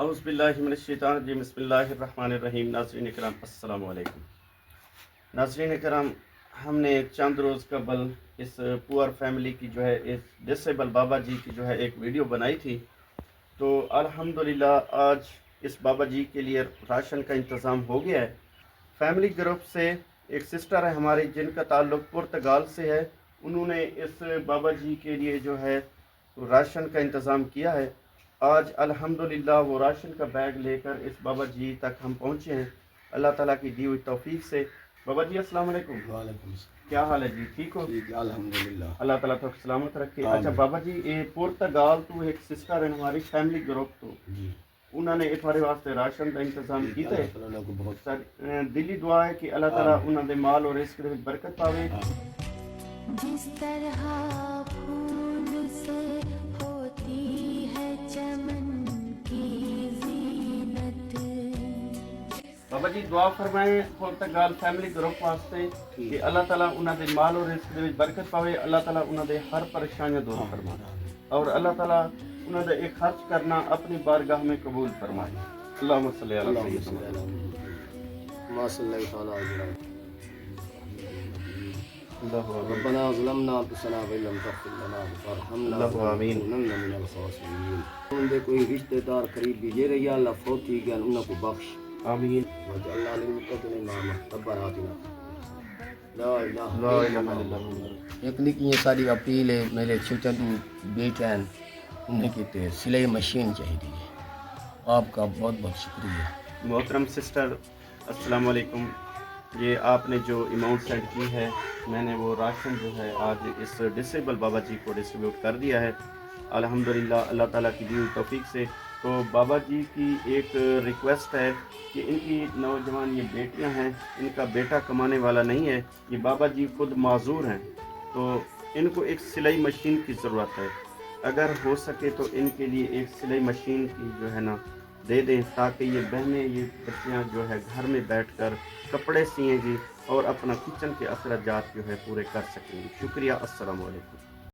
اعوذ باللہ من الشیطان الرجیم بسم اللہ الرحمن الرحیم۔ ناظرین کرام السلام علیکم۔ ناظرین کرام، ہم نے چند روز قبل اس پور فیملی کی جو ہے اس ڈسیبل بابا جی کی جو ہے ایک ویڈیو بنائی تھی، تو الحمدللہ آج اس بابا جی کے لیے راشن کا انتظام ہو گیا ہے۔ فیملی گروپ سے ایک سسٹر ہے ہماری جن کا تعلق پرتگال سے ہے، انہوں نے اس بابا جی کے لیے جو ہے راشن کا انتظام کیا ہے۔ آج الحمدللہ وہ راشن کا بیگ لے کر اس بابا جی تک ہم پہنچے ہیں اللہ تعالیٰ کی دی ہوئی توفیق سے۔ بابا جی السلام علیکم۔ وعلیکم السلام۔ کیا حال ہے جی؟ ٹھیک ہو؟ ٹھیک ہے الحمدللہ۔ اللہ تعالیٰ تو سلامت رکھے۔ آمین۔ اچھا بابا جی، یہ پرتگال تو ایک سسٹر ہے ہماری فیملی گروپ تو جی انہوں نے اتوارے واسطے راشن کا انتظام کیا ہے۔ اللہ تعالیٰ کو بہت دلی دعا ہے کہ اللہ تعالیٰ انہوں نے مال اور رزق میں برکت پاوے۔ جس طرح پھول سے ہوتی ہے چمن کی زینت۔ بابا جی دعا فرمائیں پرتگال فیملی گروپ واسطے کہ اللہ تعالیٰ انہوں نے مال اور رزق میں برکت پاوے، اللہ تعالیٰ انہوں نے ہر پریشانیاں دور فرمائے اور اللہ تعالیٰ انہوں نے ایک خرچ کرنا اپنی بارگاہ میں قبول فرمائے۔ اللہم صلی علی سیدنا ربنا ظلمنا انفسنا وان لم تغفر لنا وترحمنا لنكونن من الخاسرین۔ ان دے کوئی رشتہ دار قریبی جڑے یا اللہ فوت ہی گئے انہاں کو بخش آمین۔ وجعلنا للمتقین اماما ربنا آتنا لا الہ لا الہ الا اللہ۔ ایک نکی یہ ساری اپیل ہے میرے چھوٹے بیٹے ہیں انہیں کہتے سلائی مشین چاہیے، آپ کا بہت بہت شکریہ۔ محترم سسٹر السلام علیکم، یہ آپ نے جو اماؤنٹ سینڈ کی ہے میں نے وہ راشن جو ہے آج اس ڈسیبل بابا جی کو ڈسٹریبیوٹ کر دیا ہے الحمدللہ اللہ تعالیٰ کی دی ہوئی توفیق سے۔ تو بابا جی کی ایک ریکویسٹ ہے کہ ان کی نوجوان یہ بیٹیاں ہیں، ان کا بیٹا کمانے والا نہیں ہے، یہ بابا جی خود معذور ہیں، تو ان کو ایک سلائی مشین کی ضرورت ہے۔ اگر ہو سکے تو ان کے لیے ایک سلائی مشین کی جو ہے نا دے دیں تاکہ یہ بہنیں یہ بچیاں جو ہے گھر میں بیٹھ کر کپڑے سئیں گی اور اپنا کچن کے اخراجات جو ہے پورے کر سکیں گی۔ شکریہ، السلام علیکم۔